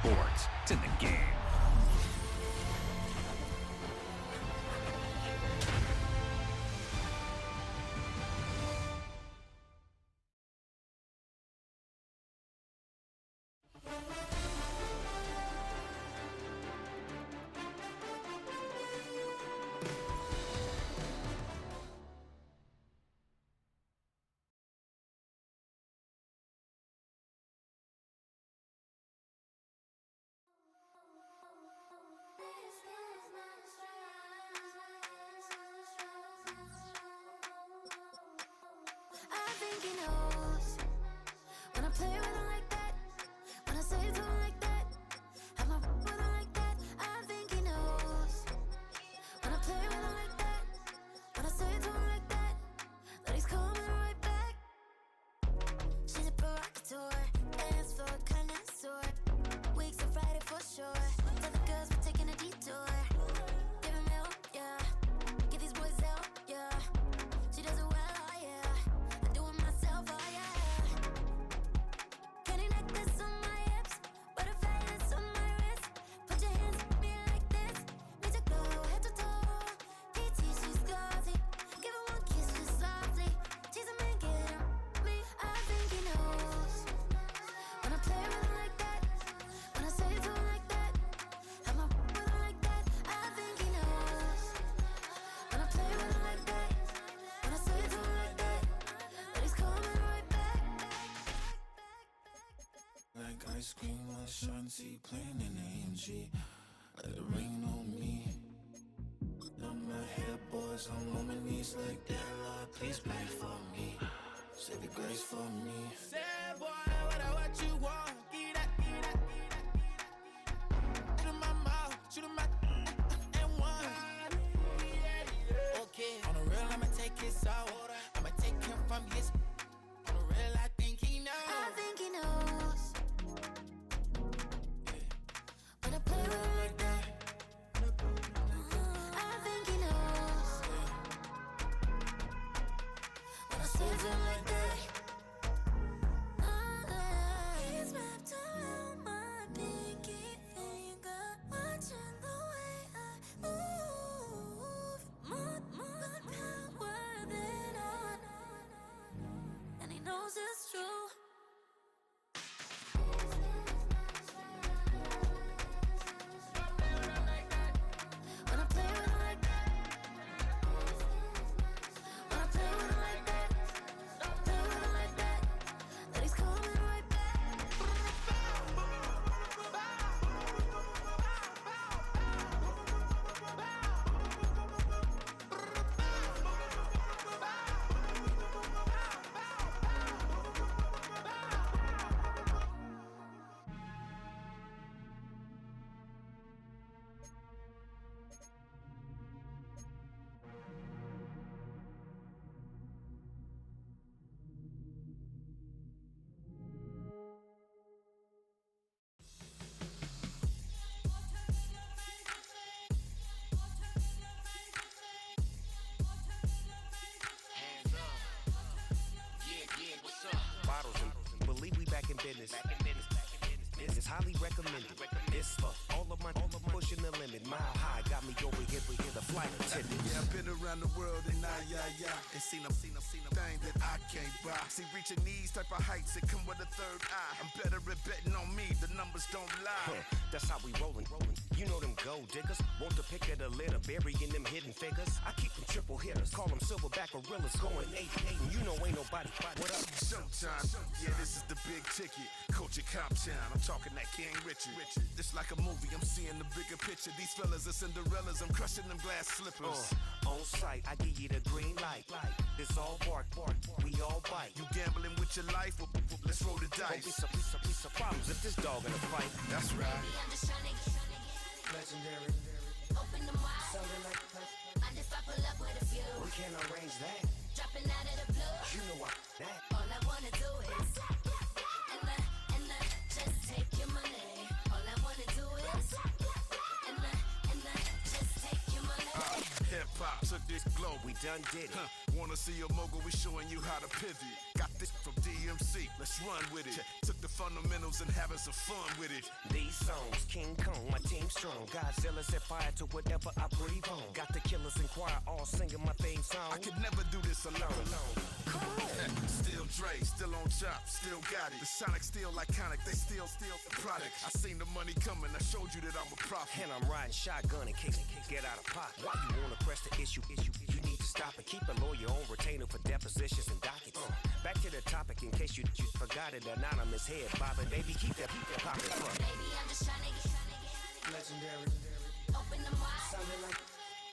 sports. It's in the game. I think he knows when I play with him like that, when I say to him like that, have my with him like that. I think he knows when I play with him like that, when I say to him like that, that he's coming right back. She's a provocateur, dance floor connoisseur, weeks of Friday for sure. Tell the girls we're taking a detour. Give him help, yeah. Give these boys help, yeah. She does it well, oh yeah. I do it myself, oh yeah. Candy necklace on my hips, butterfly that's on my wrist. Put your hands on me like this, need to go head to toe. PT, she's glossy. Give her one kiss just softly. Tease him and get him me. I think he knows when I play with him like that, when I say to him like that, have my with him like that. I think he knows when I play with him like that, when I say to him like that, that he's coming right back. Like ice cream with Shanti playing in AMG. Let it rain on me. Now my head boys, I'm on my knees like that. Lord, please pray for me. Say the grace for me. Say, boy, what you want? Get that, get that, get that. Shoot in my mouth, shoot in my and one. Okay, on the real, I'ma take his out. I'ma take him from his. On the real, I think he knows. I think he knows when I play with him like that. I think he knows when I say to him like that. He's wrapped around my pinky finger, watching the way I move. More power than on, and he knows it's true. When I play with him like that, when I play with him like that, play with him like that, that he's coming right back. Bottles and believe we back in business. This is highly recommended. This for all of my pushing the limit. Mile high got me over here the flight attendant. Yeah, I've been around the world and and seen them thing that I can't buy. See, reaching these type of heights, it come with a third eye. I'm better at betting on me, the numbers don't lie. That's how we rollin'. You know them gold diggers. Want the pick of the litter, burying them hidden figures. I keep them triple hitters, call them silverback gorillas, going 8-8. And you know ain't nobody. What up? Showtime, yeah, this is the big ticket. Culture Cop Town, I'm talking that King Richard. This like a movie, I'm seeing the bigger picture. These fellas are Cinderellas, I'm crushing them glass slippers. On sight, I give you the green light. This all bark, we all bite. You gambling with your life? Well, let's roll the dice. Don't be some problems if this dog in a fight. That's right. I'm just trying to get Legendary. open them wide. Sounding like I just I pull up with a few, we can't arrange that. dropping out of the blue. You know what that. All I wanna do is and just take your money. All I wanna do is and just take your money. Hip hop took this globe. We done did it. wanna see a mogul, we showing you how to pivot. Got this from DMC, let's run with it. Took the fundamentals and having some fun with it. These songs, King Kong, my team strong. Godzilla set fire to whatever I breathe on. Got the killers in choir all singing my theme song. I could never do this alone. Still Dre, still on top, still got it. The Sonic still iconic, they still the product. I seen the money coming, I showed you that I'm a prophet. And I'm riding shotgun in case get out of pocket. Why you wanna press the issue? You need to stop and keep a lawyer on retainer for depositions and dockets. Back to the topic in case you forgot it. Anonymous head bobbing, baby, keep that pocket front. Baby, I'm just trying to get Legendary, open them wide. sounding like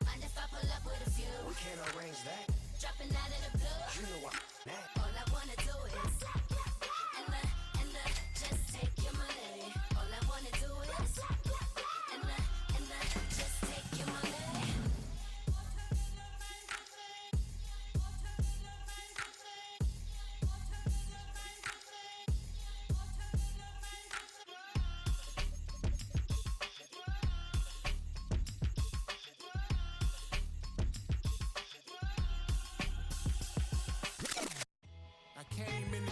Mind if I pull up with a few? we can't arrange that. Dropping out of the blue. You know I that. All I wanna do is and just take your money. All I wanna do is and just take your money. I came in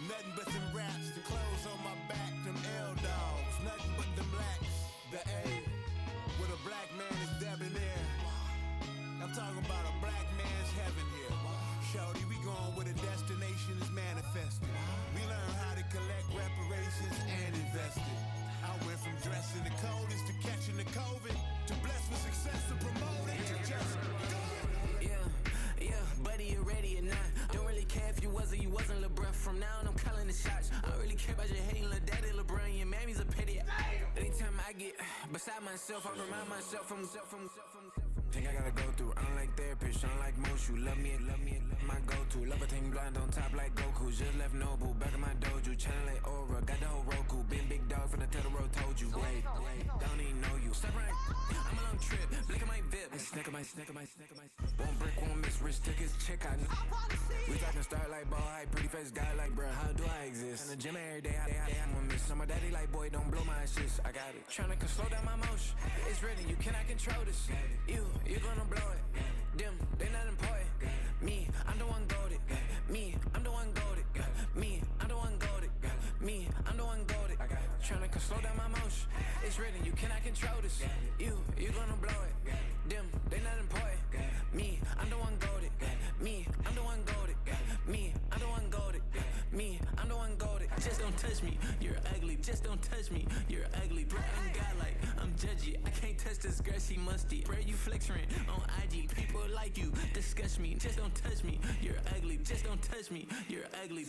nothing but them raps, the clothes on my back, them L-dogs, nothing but them blacks. The A, with a black man is debonair. I'm talking about a black man's heaven here. Shorty, we going where the destination is manifested. We learn how to collect reparations and invest it. I went from dressing the coldest to catching the COVID, to blessed with success to promote it, to just go. Yeah, buddy, you ready or not? Don't really care if you was or you wasn't LeBron. From now on, I'm calling the shots. I don't really care about your hating little daddy LeBron. Your mammy's a pity. Anytime I get beside myself, I remind myself from Think I gotta go through. I don't like therapists, unlike most. You love me, my go-to. Love a thing blind on top like Goku. Just left Noble, back in my dojo. Channel like Aura, got the whole Roku. Been big dog from the Tether Road, told you. Wait, don't even know you. Step right, I'm a long trip. Blick at my VIP. Snicker my. One brick, one miss. Rich took his chick, I know. We talking start like ball hype. Pretty face guy like, bruh, how do I exist? In the gym every day, I'm a miss. My daddy like, boy, don't blow my assist. I got it. Tryna slow down my motion. It's ready, you cannot control this. You gonna blow it. Them, they not important. Me, I'm the one goaded. Me, I'm the one goaded. Me, I'm the one goaded. Me, I'm the one goaded. Tryna slow down my motion. It's written, you cannot control this. You gonna blow it. Them, they not important. Me, I'm the one goaded. Me, I'm the one goaded. Me, I'm the one goaded. Me, I'm the one goaded. Just don't touch me, you're ugly. Just don't touch me, you're ugly. Bro, I'm godlike, I'm judgy. I can't touch this girl, she musty. Bro, you flexing on IG. People like you disgust me. Just don't touch me, you're ugly. Just don't touch me, you're ugly.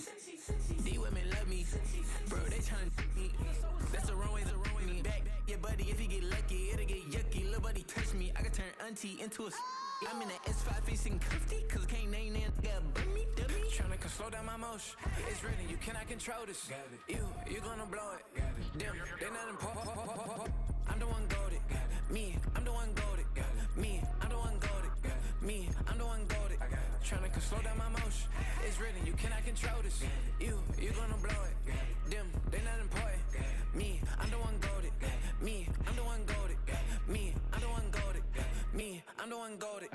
These women love me, bro, they tryna me. That's the wrong way, back your buddy, if he get lucky, it'll get yucky. Little buddy touch me, I can turn auntie into a I'm in the S5 facing comfy, cause I can't name that dummy. Tryna slow down my motion. It's written, you cannot control this. You gonna blow it. Them, they not important. I'm the one goaded. Me, I'm the one goaded. Me, I'm the one goaded. Me, I'm the one goaded. Tryna slow down my motion. It's written, you cannot control this. You gonna blow it. Them, they not important. Me, I'm the one goaded. Me, I'm the one goaded. Me, I'm the one goaded. Me, I'm the one goaded.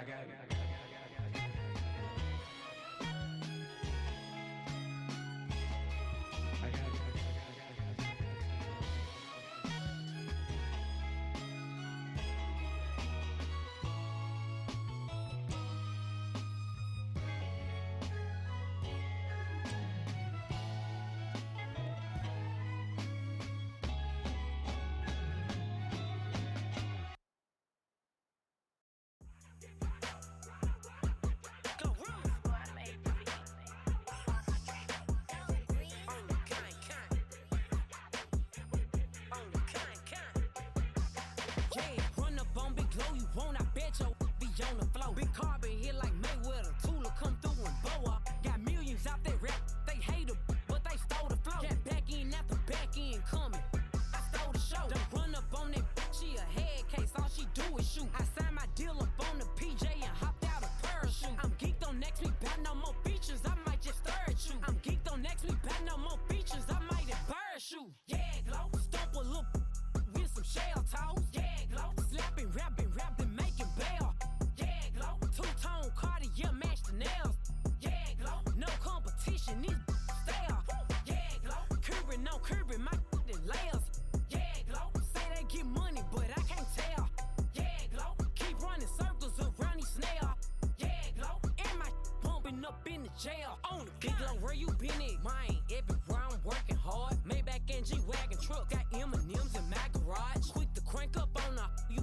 jail on the big low, where you been at? Mine, everywhere I'm working hard. Maybach and G-Wagon truck, got M&M's in my garage. Quick to crank up on the you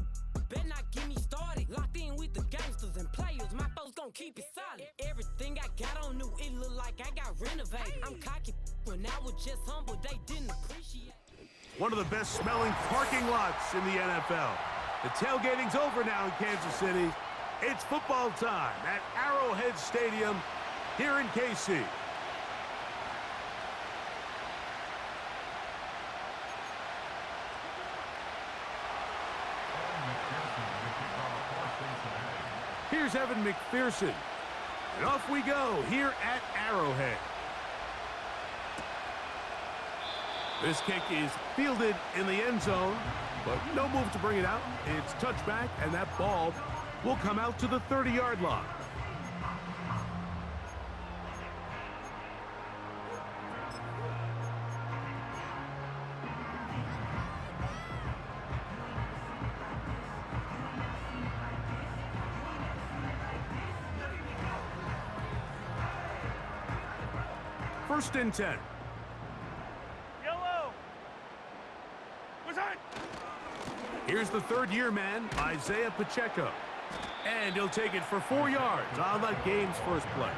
better not get me started. Locked in with the gangsters and players, my folks gon' keep it solid. Everything I got on new, it look like I got renovated. I'm cocky when I was just humble, they didn't appreciate. One of the best smelling parking lots in the NFL. The tailgating's over now in Kansas City. It's football time at Arrowhead Stadium here in KC. Here's Evan McPherson. And off we go here at Arrowhead. This kick is fielded in the end zone, but no move to bring it out. It's touchback, and that ball will come out to the 30-yard line. First and 10. Yellow. What's that? Here's the third-year man, Isaiah Pacheco. And he'll take it for 4 yards on the game's first play.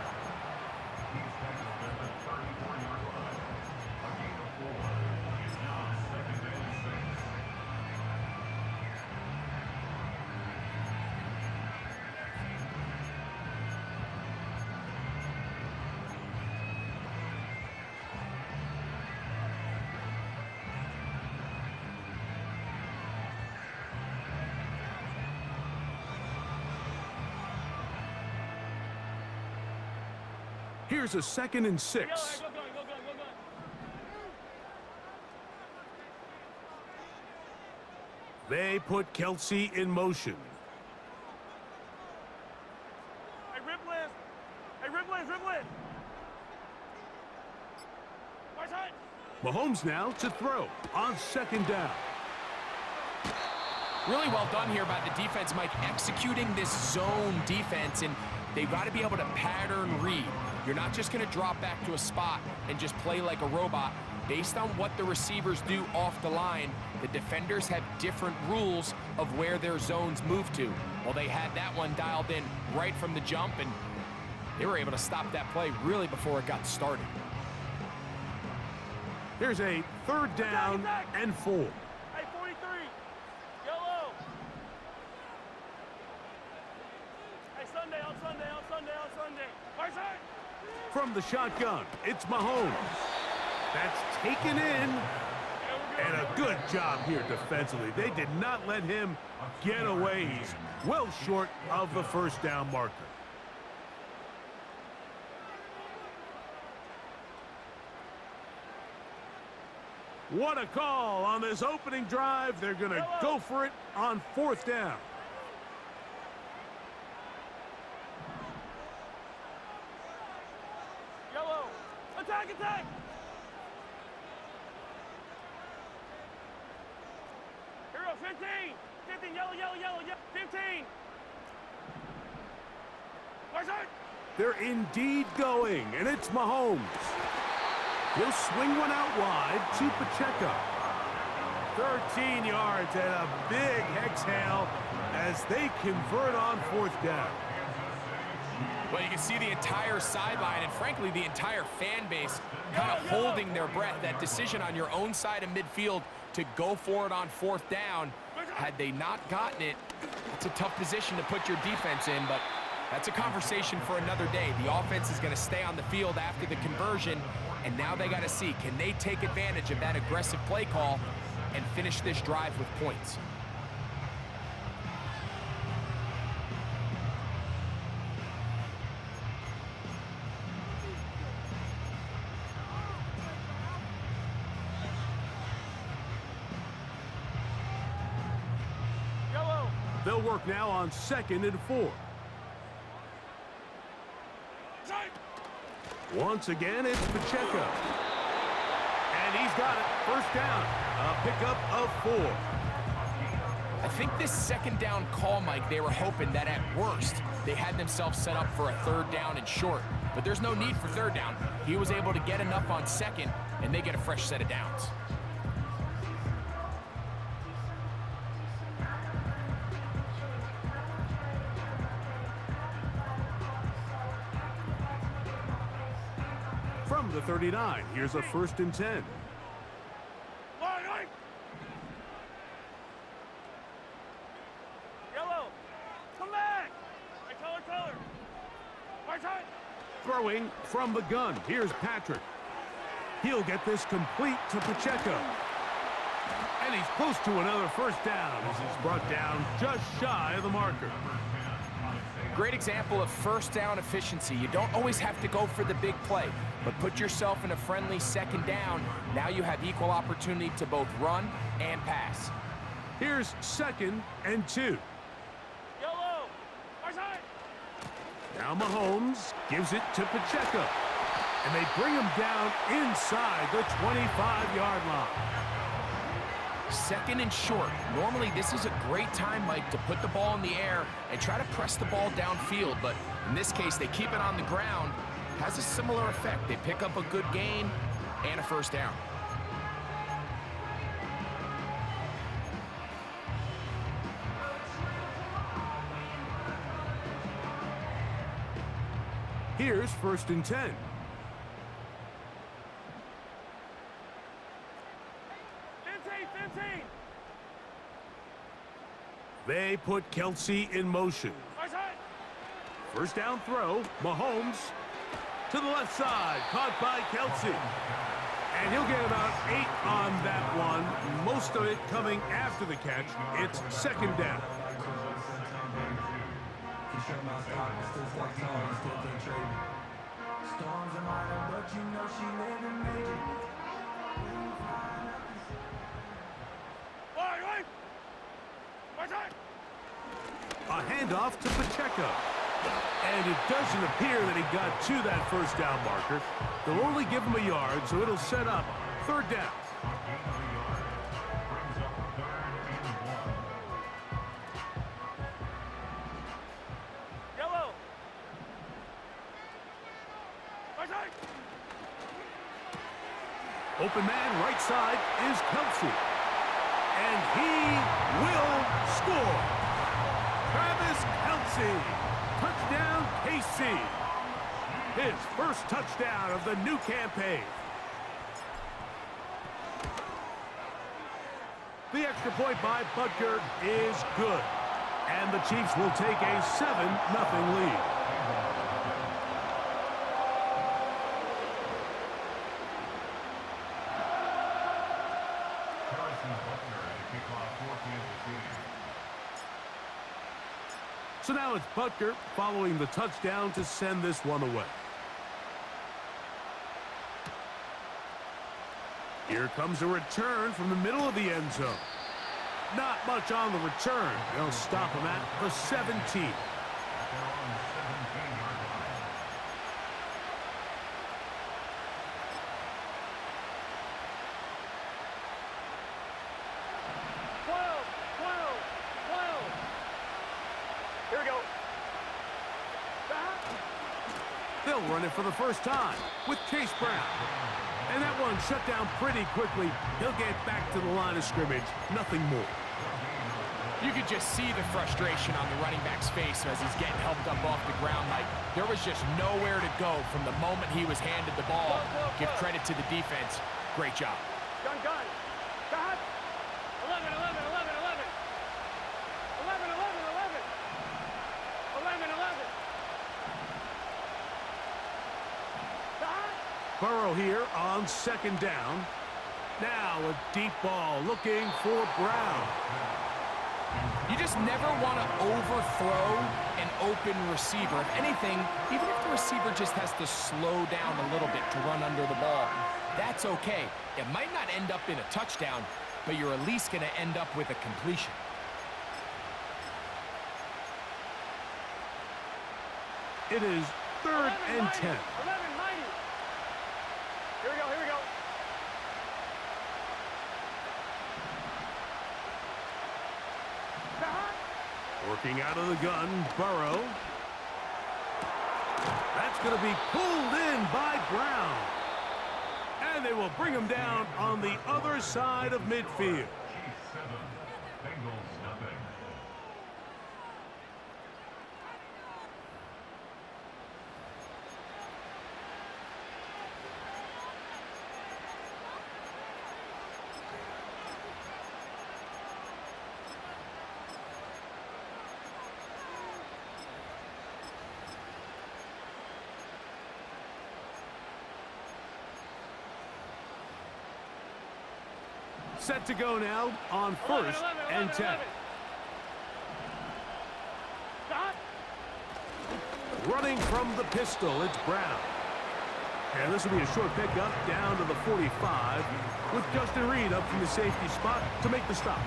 Here's a 2nd and 6. Go. They put Kelsey in motion. Hey, Ripley. Right side. Mahomes now to throw on 2nd down. Really well done here by the defense, Mike, executing this zone defense, and they've got to be able to pattern read. You're not just going to drop back to a spot and just play like a robot. Based on what the receivers do off the line, the defenders have different rules of where their zones move to. Well, they had that one dialed in right from the jump, and they were able to stop that play really before it got started. Here's a 3rd down and 4. Hey, 43. Yellow. Hey, Sunday. Right side. From the shotgun, it's Mahomes. That's taken in. And a good job here defensively. They did not let him get away. He's well short of the 1st down marker. What a call on this opening drive. They're going to go for it on 4th down. Yellow. Attack. Here we go, 15, yellow, 15. Right side. They're indeed going, and it's Mahomes. He'll swing one out wide to Pacheco. 13 yards and a big exhale as they convert on 4th down. Well, you can see the entire sideline and, frankly, the entire fan base kind of holding their breath. That decision on your own side of midfield to go for it on 4th down, had they not gotten it, it's a tough position to put your defense in, but that's a conversation for another day. The offense is going to stay on the field after the conversion, and now they got to see, can they take advantage of that aggressive play call and finish this drive with points? They'll work now on 2nd and 4. Once again, it's Pacheco. And he's got it. 1st down. A pickup of 4. I think this 2nd down call, Mike, they were hoping that at worst they had themselves set up for a 3rd down and short. but there's no need for third down. He was able to get enough on second, and they get a fresh set of downs. From the 39, here's a 1st and 10. Yellow, come back. Color. Right side. Throwing from the gun, here's Patrick. He'll get this complete to Pacheco. And he's close to another 1st down as he's brought down just shy of the marker. Great example of 1st down efficiency. You don't always have to go for the big play, but put yourself in a friendly 2nd down. Now you have equal opportunity to both run and pass. Here's 2nd and 2. Yellow, right side. Now Mahomes gives it to Pacheco. And they bring him down inside the 25-yard line. 2nd and short. Normally, this is a great time, Mike, to put the ball in the air and try to press the ball downfield. But in this case, they keep it on the ground. Has a similar effect. They pick up a good gain and a 1st down. Here's 1st and 10. They put Kelsey in motion. 1st down throw, Mahomes to the left side, caught by Kelsey. And he'll get about 8 on that one, most of it coming after the catch. It's 2nd down. A handoff to Pacheco. And it doesn't appear that he got to that 1st down marker. They'll only give him a yard, so it'll set up 3rd down. Yellow. Right side. Open man, right side, is Kelsey. And he will score. Travis Kelsey. Touchdown, KC. His 1st touchdown of the new campaign. The extra point by Butker is good. And the Chiefs will take a 7-0 lead. So now it's Butker following the touchdown to send this one away. Here comes a return from the middle of the end zone. Not much on the return. They'll stop him at the 17. Here we go. They'll run it for the 1st time with Chase Brown. And that one shut down pretty quickly. He'll get back to the line of scrimmage. Nothing more. You could just see the frustration on the running back's face as he's getting helped up off the ground. Like, there was just nowhere to go from the moment he was handed the ball. Give credit to the defense. Great job. Gun. Got 11. 11. Burrow here on 2nd down. Now a deep ball looking for Brown. You just never want to overthrow an open receiver. If anything, even if the receiver just has to slow down a little bit to run under the ball, that's okay. It might not end up in a touchdown, but you're at least going to end up with a completion. It is 3rd and 10. 11, 90. Here we go. Working out of the gun, Burrow. That's It's going to be pulled in by Brown. And they will bring him down on the other side of midfield. Set to go now on first and 10. Running from the pistol, it's Brown. And this will be a short pickup down to the 45 with Justin Reed up from the safety spot to make the stop.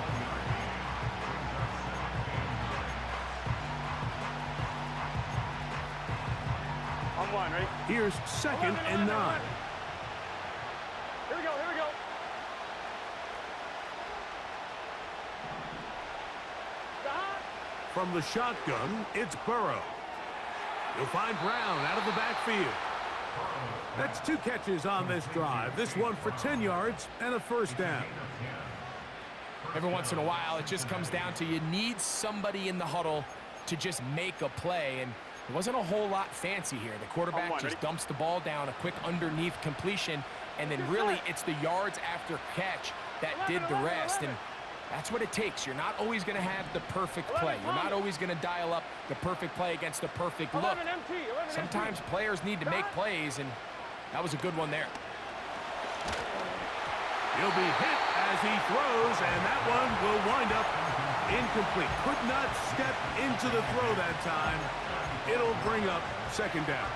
On one, ready? Here's second and 9. Here we go, here we go. From the shotgun, it's Burrow. You'll find Brown out of the backfield. That's 2 catches on this drive. This one for 10 yards and a first down. Every once in a while, it just comes down to you need somebody in the huddle to just make a play, and it wasn't a whole lot fancy here. The quarterback just dumps the ball down, a quick underneath completion, and then really it's the yards after catch that did the rest. And that's what it takes. You're not always going to have the perfect play. You're not always going to dial up the perfect play against the perfect look. Sometimes players need to make plays, and that was a good one there. He'll be hit as he throws, and that one will wind up incomplete. Could not step into the throw that time. It'll bring up second down.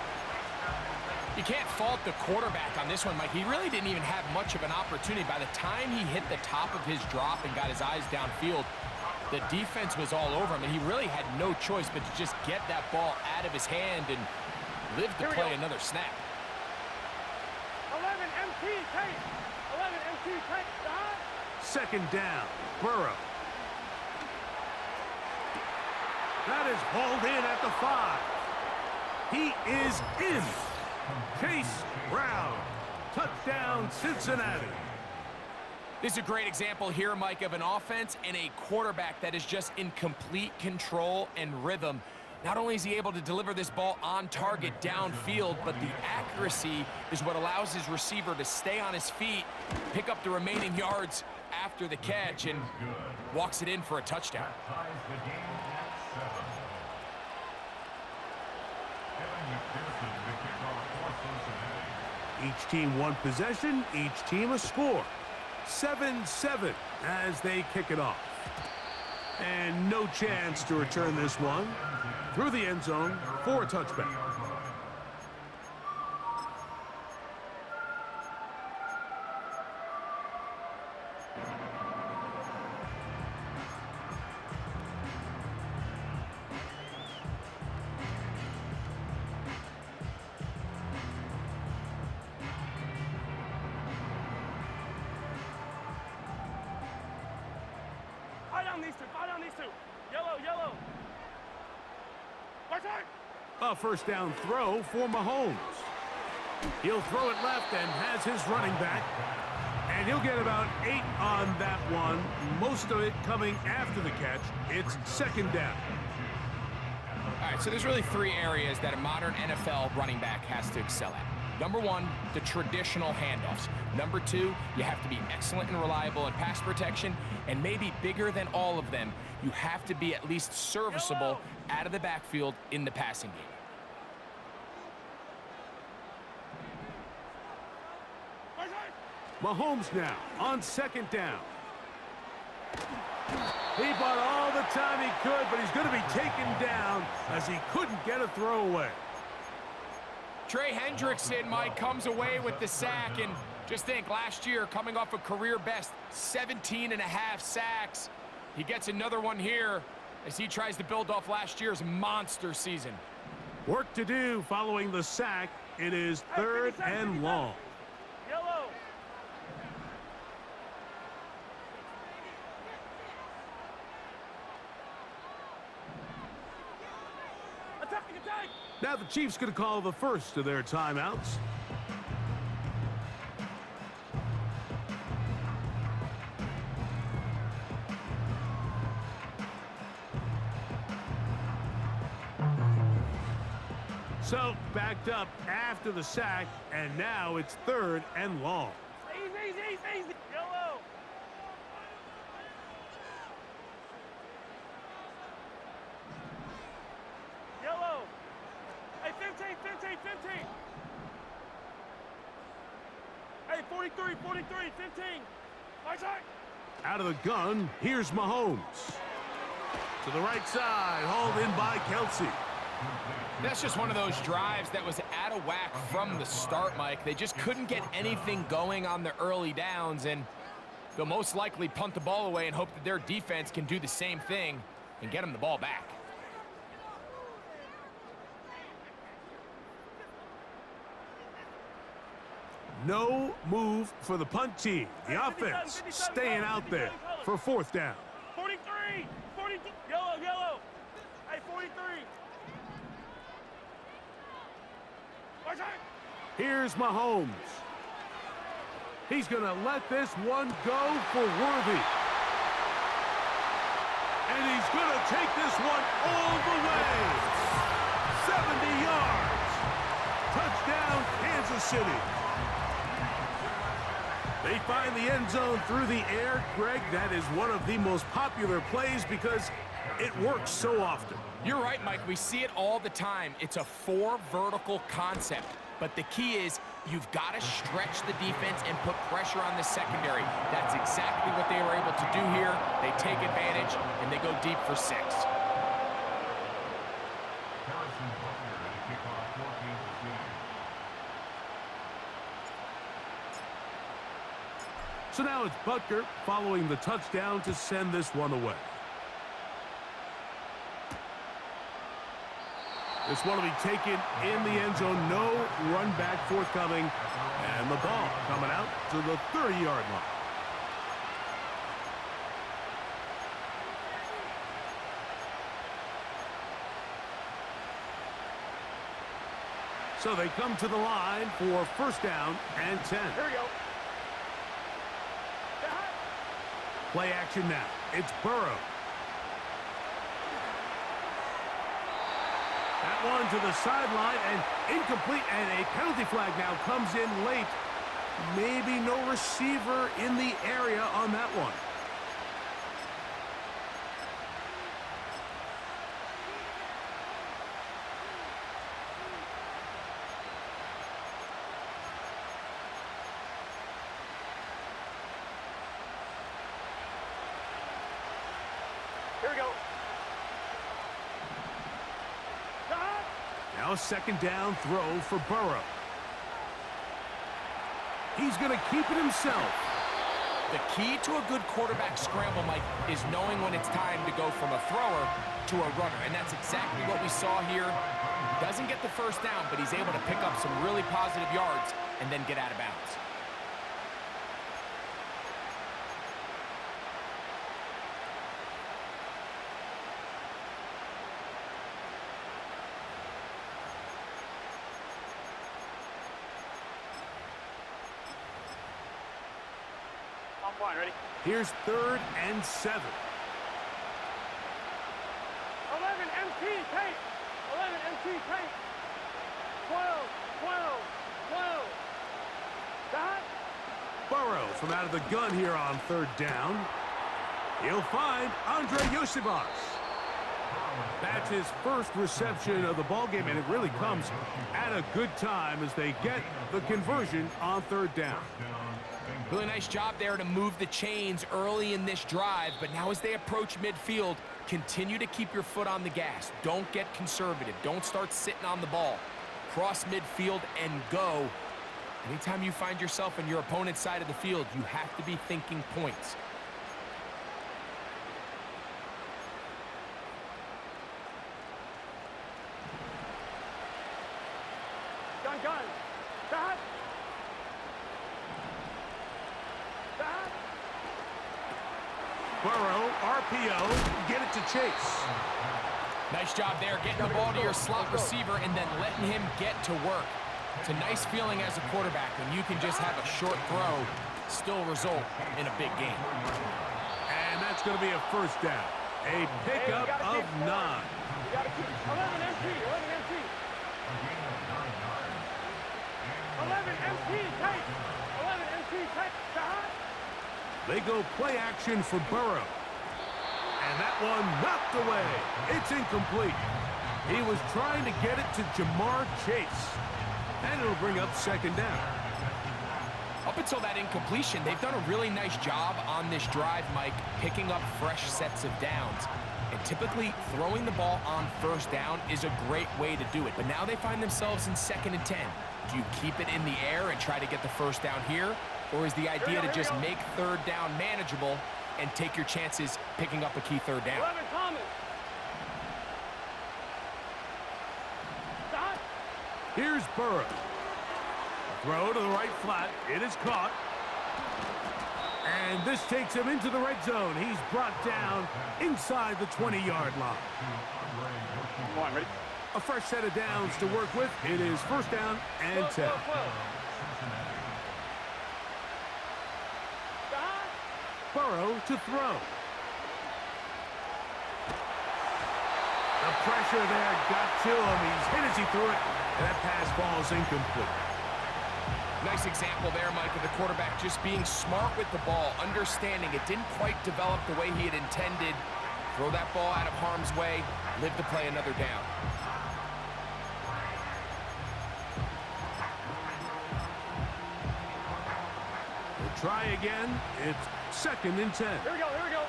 You can't fault the quarterback on this one, Mike. He really didn't even have much of an opportunity. By the time he hit the top of his drop and got his eyes downfield, the defense was all over him, and he really had no choice but to just get that ball out of his hand and live to play another snap. 11 MT tape. 11 MT tape. Second down, Burrow. That is hauled in at the 5. He is in. Chase Brown, touchdown Cincinnati. This is a great example here, Mike, of an offense and a quarterback that is just in complete control and rhythm. Not only is he able to deliver this ball on target downfield, but the accuracy is what allows his receiver to stay on his feet, pick up the remaining yards after the catch, and walks it in for a touchdown. Each team one possession, each team a score. 7-7 as they kick it off. And no chance to return this one through the end zone for a touchback. Fire down these two. Yellow, yellow. A first down throw for Mahomes. He'll throw it left and has his running back. And he'll get about 8 on that one. Most of it coming after the catch. It's second down. All right, so there's really 3 areas that a modern NFL running back has to excel at. Number 1, the traditional handoffs. Number 2, you have to be excellent and reliable in pass protection. And maybe bigger than all of them, you have to be at least serviceable out of the backfield in the passing game. Mahomes now on second down. He bought all the time he could, but he's going to be taken down as he couldn't get a throw away. Trey Hendrickson, Mike, comes away with the sack, and just think, last year, coming off a career best 17.5 sacks, he gets another one here as he tries to build off last year's monster season. Work to do following the sack. It is third and long. Yellow. Attack, attack. Now the Chiefs going to call the first of their timeouts. So, backed up after the sack, and now it's 3rd and long. Easy. Yellow. Yellow. Hey, 15. Hey, 43, 15. My side. Out of the gun, here's Mahomes. To the right side, hauled in by Kelsey. That's just one of those drives that was out of whack from the start, Mike. They just couldn't get anything going on the early downs, and they'll most likely punt the ball away and hope that their defense can do the same thing and get them the ball back. No move for the punt team. The offense staying out there for 4th down. 43, 42. Yellow. Hey, 43. My side. Here's Mahomes. He's going to let this one go for Worthy. And he's going to take this one all the way. 70 yards. Touchdown, Kansas City. They find the end zone through the air. Greg, that is one of the most popular plays because it works so often. You're right, Mike. We see it all the time. It's a 4 vertical concept. But the key is you've got to stretch the defense and put pressure on the secondary. That's exactly what they were able to do here. They take advantage, and they go deep for 6. So now it's Butker following the touchdown to send this one away. This one will be taken in the end zone. No run back forthcoming. And the ball coming out to the 30-yard line. So they come to the line for 1st down and 10. Here we go. Play action now. It's Burrow. That one to the sideline and incomplete, and a penalty flag now comes in late. Maybe no receiver in the area on that one. Here we go. Now a 2nd down throw for Burrow. He's going to keep it himself. The key to a good quarterback scramble, Mike, is knowing when it's time to go from a thrower to a runner. And that's exactly what we saw here. Doesn't get the 1st down, but he's able to pick up some really positive yards and then get out of bounds. I'm fine, ready? Here's 3rd and 7. 11 MT paint. 11 MT paint. 12. Dot. Burrow from out of the gun here on 3rd down. He'll find Andre Yosibas. That's his first reception of the ballgame, and it really comes at a good time as they get the conversion on 3rd down. Really nice job there to move the chains early in this drive, but now as they approach midfield, continue to keep your foot on the gas. Don't get conservative. Don't start sitting on the ball. Cross midfield and go. Anytime you find yourself on your opponent's side of the field, you have to be thinking points. Gun. Dot. Burrow, RPO, get it to Chase. Nice job there, getting the ball to your slot receiver and then letting him get to work. It's a nice feeling as a quarterback when you can just have a short throw still result in a big game. And that's going to be a first down. A pickup of 9. You got to keep 11 MT, 11 MT. 11 MT, tight. 11 MT, tight. They go play action for Burrow. And that one knocked away. It's incomplete. He was trying to get it to Jamar Chase. And it'll bring up second down. Up until that incompletion, they've done a really nice job on this drive, Mike, picking up fresh sets of downs. And typically, throwing the ball on first down is a great way to do it. But now they find themselves in 2nd and 10. Do you keep it in the air and try to get the first down here? Or is the idea to just make third down manageable and take your chances picking up a key third down? 11 Thomas. Stop. Here's Burrow. Throw to the right flat. It is caught. And this takes him into the red zone. He's brought down inside the 20-yard line. Come on, ready? A fresh set of downs to work with. It is first down and 10. Burrow to throw. The pressure there got to him. He's hit as he threw it, and that pass falls incomplete. Nice example there, Mike, of the quarterback just being smart with the ball, understanding it didn't quite develop the way he had intended. Throw that ball out of harm's way, live to play another down. We'll try again. It's 2nd and 10. Here we go, here we go.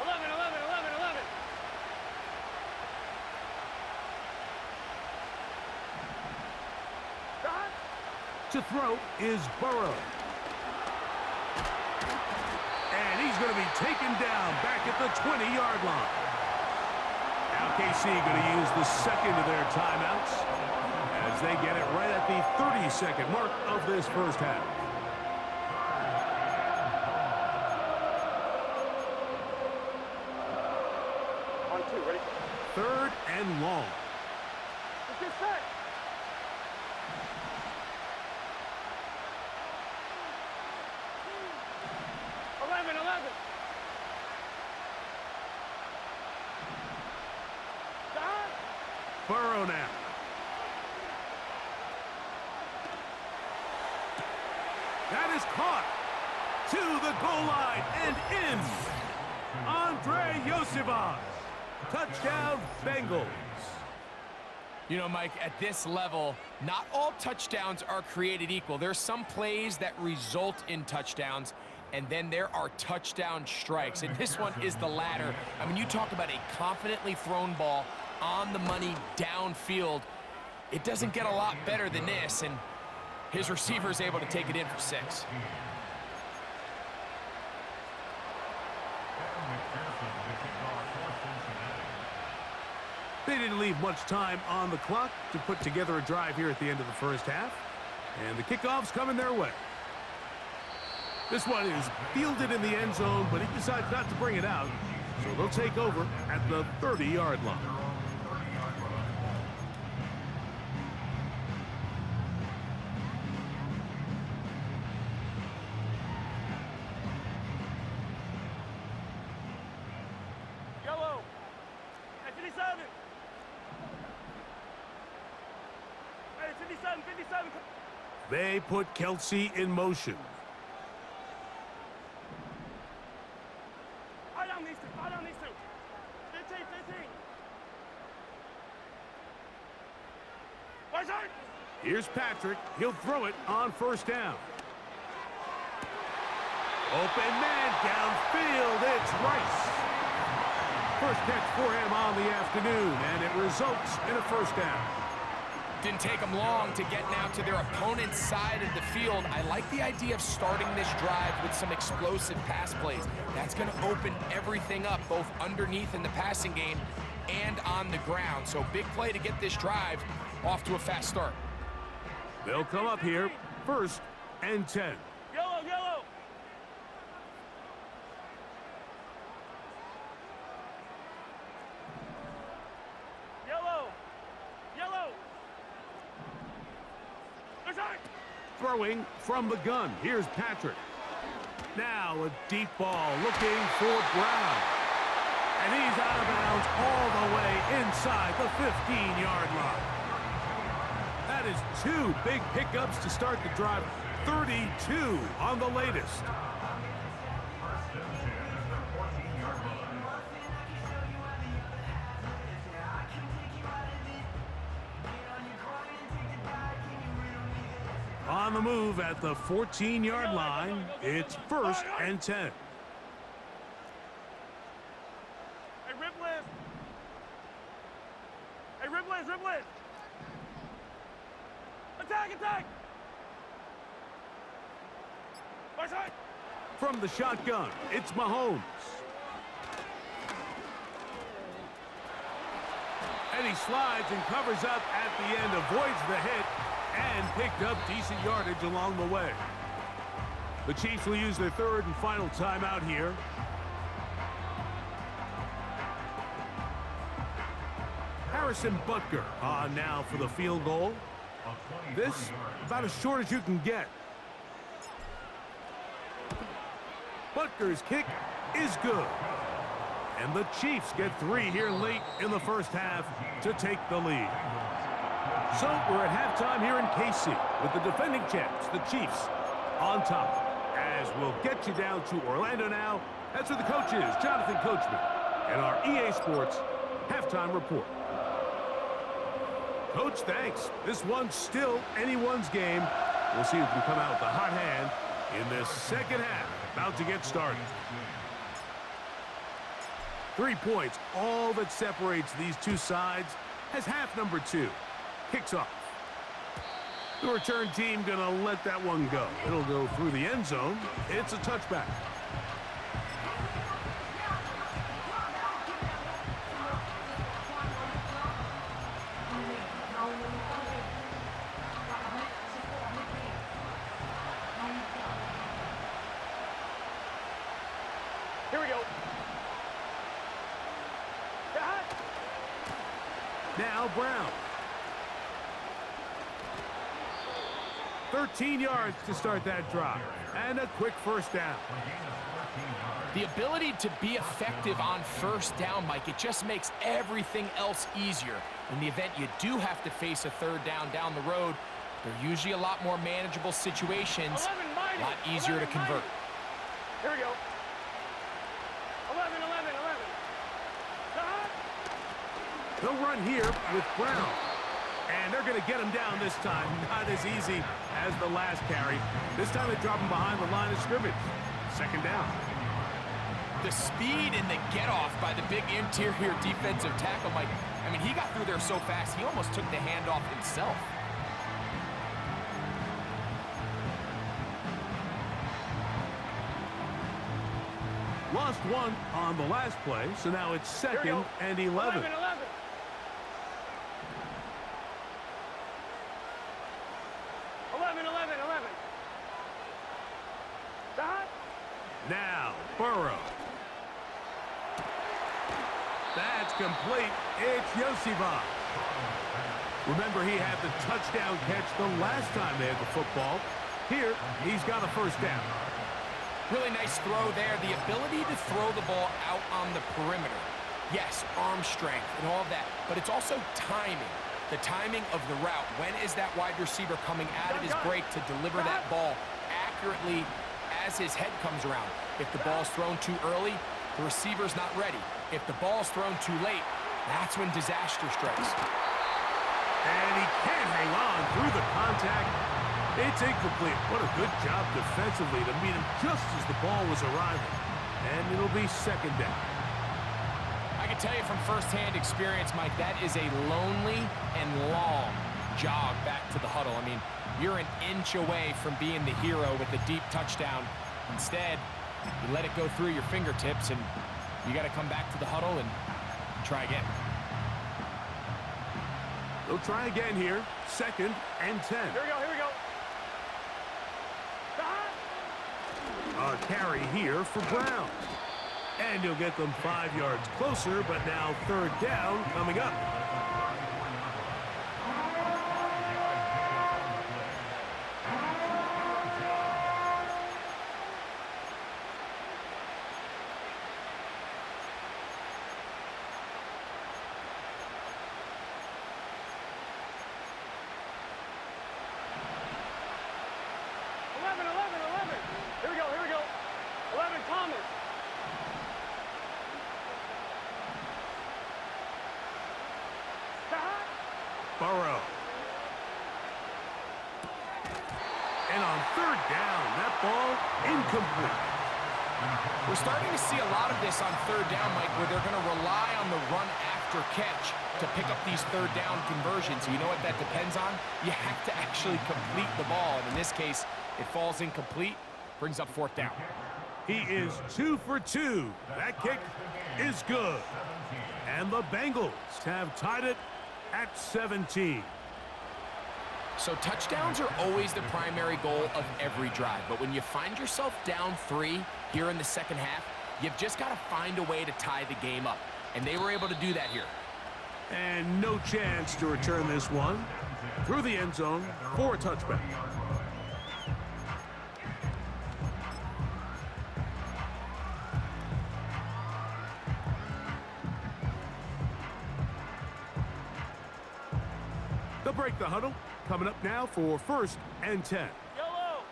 11, 11, 11, 11. To throw is Burrow. And he's going to be taken down back at the 20-yard line. Now KC going to use the second of their timeouts as they get it right at the 30-second mark of this first half. On 2, ready? 3rd and long. Let's get set. Burrow now. That is caught to the goal line and in. Andre Yosivas. Touchdown, Bengals. You know, Mike, at this level, not all touchdowns are created equal. There's some plays that result in touchdowns, and then there are touchdown strikes. And this one is the latter. I mean, you talk about a confidently thrown ball on the money downfield. It doesn't get a lot better than this, and his receiver is able to take it in for 6. They didn't leave much time on the clock to put together a drive here at the end of the first half, and the kickoff's coming their way. This one is fielded in the end zone, but he decides not to bring it out, so they'll take over at the 30-yard line. Yellow. At 57. Hey, 57, 57. They put Kelsey in motion. Fire down these two. Fire down these two. 15, 15. Right side. Here's Patrick. He'll throw it on first down. Open man downfield. It's Rice. First catch for him on the afternoon, and it results in a first down. Didn't take them long to get now to their opponent's side of the field. I like the idea of starting this drive with some explosive pass plays. That's going to open everything up, both underneath in the passing game and on the ground. So big play to get this drive off to a fast start. They'll come up here, 1st and 10. Yellow, yellow. Throwing from the gun. Here's Patrick. Now a deep ball looking for Brown. And he's out of bounds all the way inside the 15-yard line. That is 2 big pickups to start the drive. 32 on the latest. On the move at the 14-yard line, it's 1st and 10. Hey, rip list. Hey, rip list, rip list. Attack, attack. My side. From the shotgun, it's Mahomes. And he slides and covers up at the end, avoids the hit, and picked up decent yardage along the way. The Chiefs will use their 3rd and final timeout here. Harrison Butker on now for the field goal. This about as short as you can get. Butker's kick is good. And the Chiefs get 3 here late in the first half to take the lead. So we're at halftime here in KC with the defending champs, the Chiefs, on top. As we'll get you down to Orlando now. That's where the coach is, Jonathan Coachman, and our EA Sports halftime report. Coach, thanks. This one's still anyone's game. We'll see who can come out with a hot hand in this second half. About to get started. 3 points, all that separates these two sides, as half number 2 kicks off. The return team gonna let that one go. It'll go through the end zone. It's a touchback. Here we go. Now Brown. 13 yards to start that drive. And a quick first down. The ability to be effective on first down, Mike, it just makes everything else easier. In the event you do have to face a 3rd down the road, they're usually a lot more manageable situations, a lot easier to convert. Here we go. 11. They'll run here with Brown. And they're going to get him down this time. Not as easy as the last carry. This time they drop him behind the line of scrimmage. 2nd down. The speed and the get-off by the big interior defensive tackle, Mike. I mean, he got through there so fast, he almost took the handoff himself. Lost 1 on the last play, so now it's 2nd and 11. 11. Now, Burrow. That's complete. It's Yosivas. Remember, he had the touchdown catch the last time they had the football. Here, he's got a first down. Really nice throw there. The ability to throw the ball out on the perimeter. Yes, arm strength and all of that, but it's also timing. The timing of the route. When is that wide receiver coming out of his break to deliver that ball accurately as his head comes around? If the ball's thrown too early, the receiver's not ready. If the ball's thrown too late, that's when disaster strikes. And he can't hang on through the contact. It's incomplete. What a good job defensively to meet him just as the ball was arriving. And it'll be 2nd down. I can tell you from firsthand experience, Mike, that is a lonely and long jog back to the huddle. I mean, you're an inch away from being the hero with a deep touchdown. Instead, you let it go through your fingertips, and you got to come back to the huddle and try again. They'll try again here. 2nd and 10. Here we go. A carry here for Brown. And you'll get them 5 yards closer, but now 3rd down coming up. down. That ball incomplete. We're starting to see a lot of this on third down, Mike, where they're going to rely on the run after catch to pick up these third down conversions. You know what that depends on? You have to actually complete the ball, and in this case, it falls incomplete, brings up fourth down. He is 2 for 2. That kick is good. And the Bengals have tied it at 17. So touchdowns are always the primary goal of every drive, but when you find yourself down 3 here in the second half, you've just got to find a way to tie the game up, and they were able to do that here. And no chance to return this one through the end zone for a touchback. They'll break the huddle. Coming up now for 1st and 10. Yellow.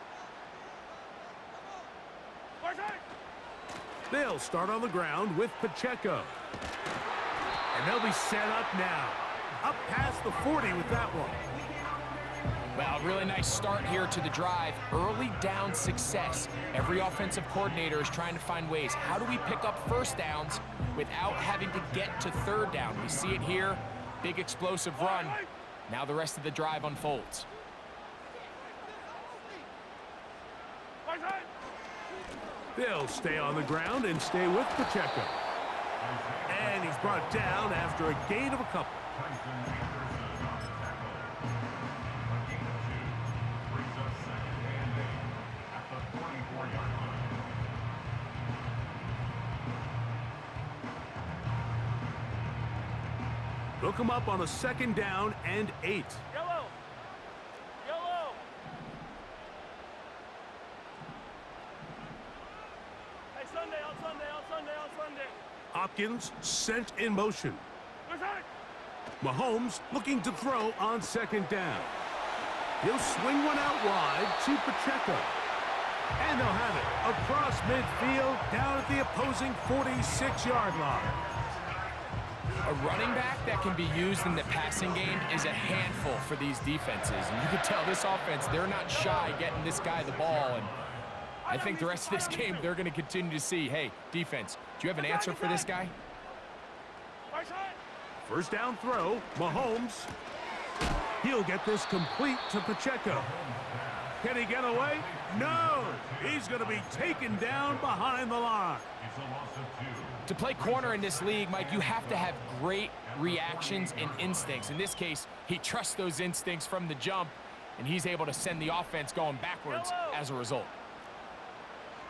They'll start on the ground with Pacheco. And they'll be set up now. Up past the 40 with that one. Well, really nice start here to the drive. Early down success. Every offensive coordinator is trying to find ways. How do we pick up first downs without having to get to third down? We see it here. Big explosive run. Now the rest of the drive unfolds. They'll stay on the ground and stay with Pacheco. And he's brought down after a gain of a couple. They'll come up on a 2nd down and 8. Yellow. Yellow. Hey, Sunday, on Sunday, on Sunday, on Sunday. Hopkins sent in motion. Where's that? Mahomes looking to throw on 2nd down. He'll swing one out wide to Pacheco. And they'll have it across midfield down at the opposing 46-yard line. A running back that can be used in the passing game is a handful for these defenses. And you can tell this offense, they're not shy getting this guy the ball. And I think the rest of this game, they're going to continue to see, hey, defense, do you have an answer for this guy? 1st down throw, Mahomes. He'll get this complete to Pacheco. Can he get away? No! He's going to be taken down behind the line. To play corner in this league, Mike, you have to have great reactions and instincts. In this case, he trusts those instincts from the jump, and he's able to send the offense going backwards as a result.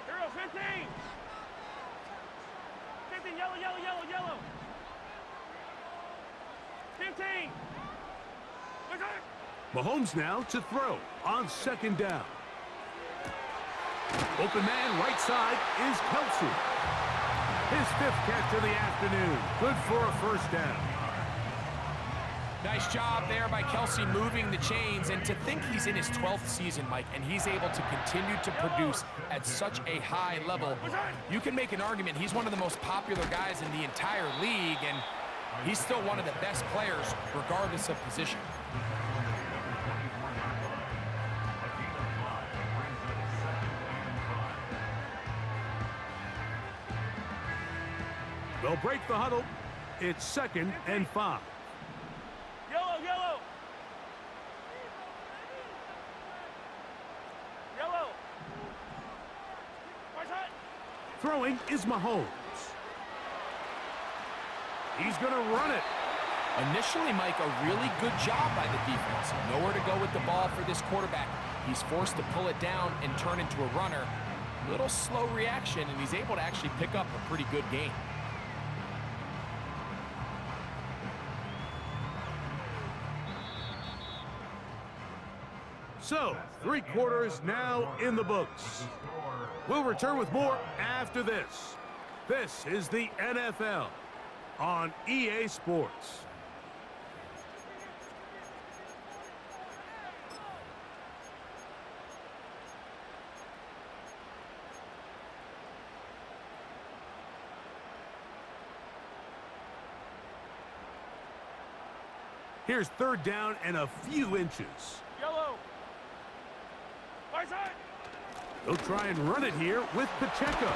Hero 15. 15, yellow, yellow, yellow, yellow. 15. Where's that? Mahomes now to throw on 2nd down. Open man right side is Kelsey. His 5th catch of the afternoon. Good for a 1st down. Nice job there by Kelsey moving the chains. And to think he's in his 12th season, Mike, and he's able to continue to produce at such a high level, you can make an argument he's one of the most popular guys in the entire league, and he's still one of the best players regardless of position. They'll break the huddle. It's 2nd and 5. Yellow, yellow. Yellow. Where's that? Throwing is Mahomes. He's going to run it. Initially, Mike, a really good job by the defense. Nowhere to go with the ball for this quarterback. He's forced to pull it down and turn into a runner. Little slow reaction, and he's able to actually pick up a pretty good gain. So, 3 quarters now in the books. We'll return with more after this. This is the NFL on EA Sports. Here's 3rd down and a few inches. Yellow. Where's that? They'll try and run it here with Pacheco.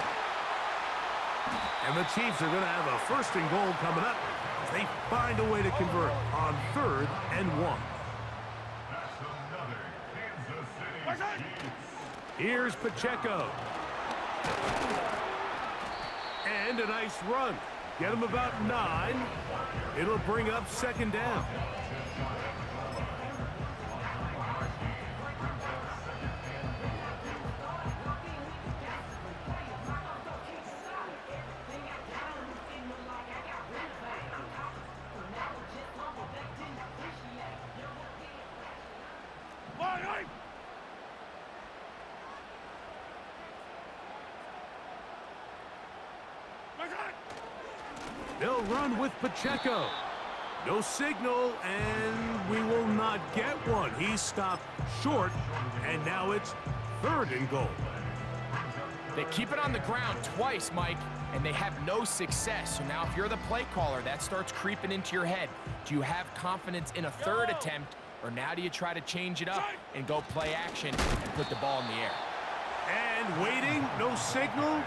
And the Chiefs are going to have a 1st and goal coming up as they find a way to convert on 3rd and 1. Here's Pacheco. And a nice run. Get him about 9. It'll bring up 2nd down. They'll run with Pacheco. No signal, and we will not get one. He stopped short, and now it's 3rd and goal. They keep it on the ground twice, Mike, and they have no success. So now if you're the play caller, that starts creeping into your head. Do you have confidence in a 3rd attempt, or now do you try to change it up and go play action and put the ball in the air? And waiting, no signal.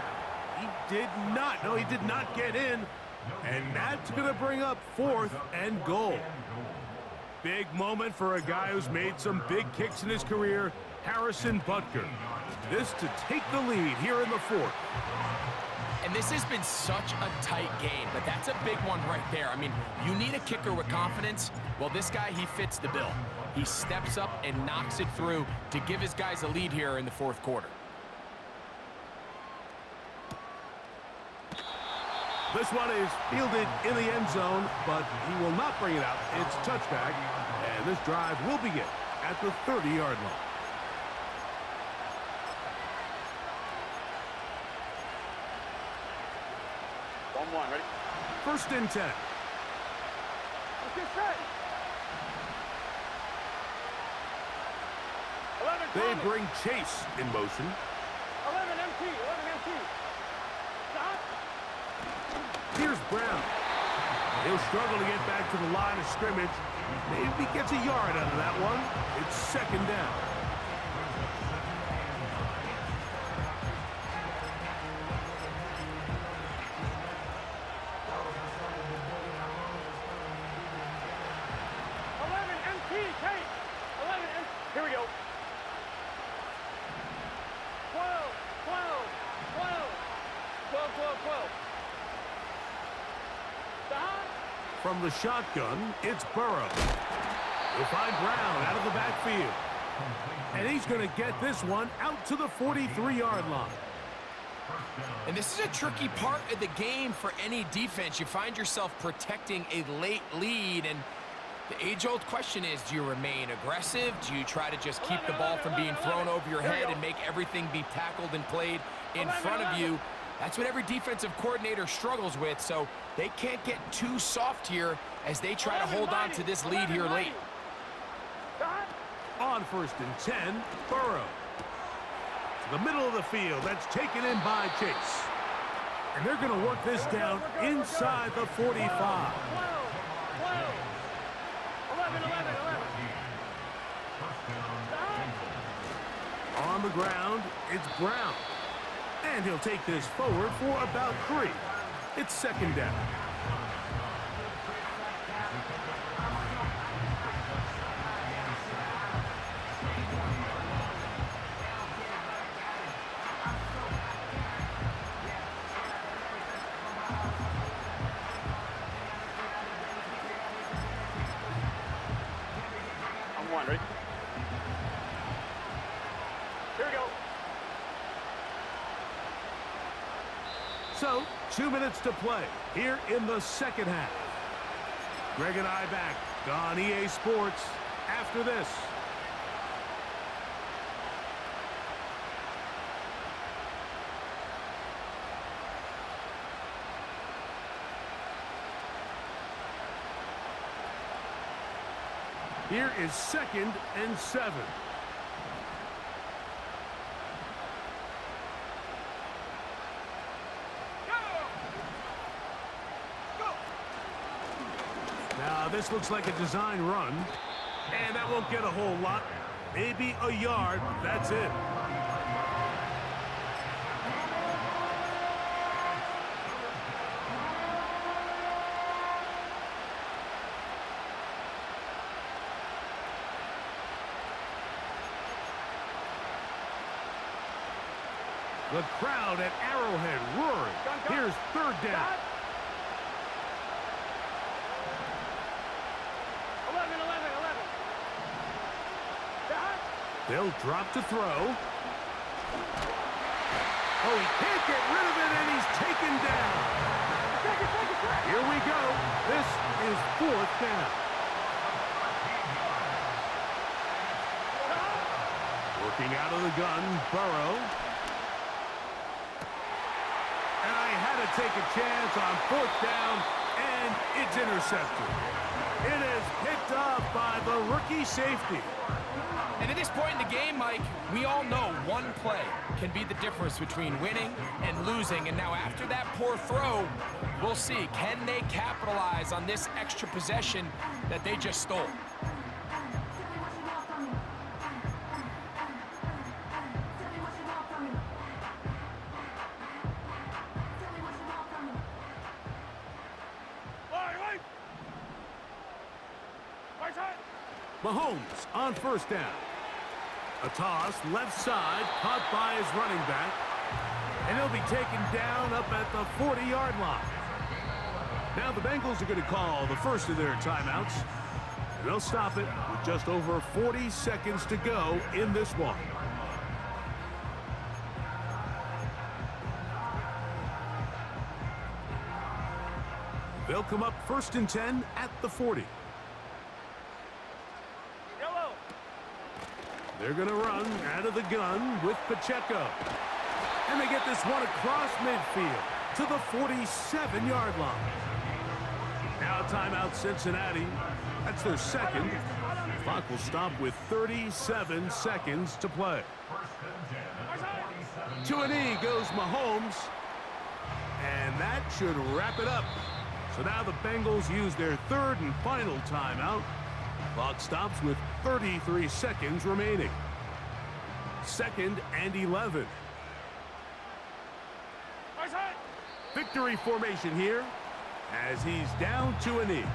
He did not. No, he did not get in. And that's going to bring up 4th and goal. Big moment for a guy who's made some big kicks in his career, Harrison Butker. This to take the lead here in the 4th. And this has been such a tight game, but that's a big one right there. I mean, you need a kicker with confidence. Well, this guy, he fits the bill. He steps up and knocks it through to give his guys a lead here in the 4th quarter. This one is fielded in the end zone, but he will not bring it out. It's touchback, and this drive will begin at the 30-yard line. Ready? 1st and 10. Let's get set. 11 They coming. bring Chase in motion. 11 MT. Stop. Here's Brown. He'll struggle to get back to the line of scrimmage. Maybe gets a yard out of that one. It's 2nd down. Here we go. 12. 12. Stop. From the shotgun, it's Burrow. He'll find Brown out of the backfield. And he's going to get this one out to the 43-yard line. And this is a tricky part of the game for any defense. You find yourself protecting a late lead, and the age-old question is, do you remain aggressive? Do you try to just keep the ball from being thrown over your head and make everything be tackled and played in front of you? That's what every defensive coordinator struggles with, so they can't get too soft here as they try to hold on to this lead here late. On 1st and 10, Burrow. To the middle of the field, that's taken in by Chase. And they're going to work this down inside the 45. 11. On the ground, it's Brown. And he'll take this forward for about 3. It's 2nd down. I'm 1, ready? Here we go. So, 2 minutes to play here in the 2nd half. Greg and I back on EA Sports after this. Here is 2nd and 7. Now, this looks like a design run, and that won't get a whole lot. Maybe a yard, but that's it. The crowd at Arrowhead roaring. Here's third down. 11. They'll drop to throw. Oh, he can't get rid of it, and he's taken down. Here we go. This is fourth down. Working out of the gun, Burrow. And I had to take a chance on fourth down, and it's intercepted. It is picked up by the rookie safety. And at this point in the game, Mike, we all know one play can be the difference between winning and losing. And now after that poor throw, we'll see, can they capitalize on this extra possession that they just stole? Mahomes on first down. A toss left side, caught by his running back. And he'll be taken down up at the 40-yard line. Now the Bengals are going to call the first of their timeouts. And they'll stop it with just over 40 seconds to go in this one. They'll come up first and 10 at the 40. They're going to run out of the gun with Pacheco. And they get this one across midfield to the 47-yard line. Now timeout Cincinnati. That's their second. The clock will stop with 37 seconds to play. To a knee goes Mahomes. And that should wrap it up. So now the Bengals use their third and final timeout. Clock stops with 33 seconds remaining. Second and 11. Victory formation here as he's down to a knee.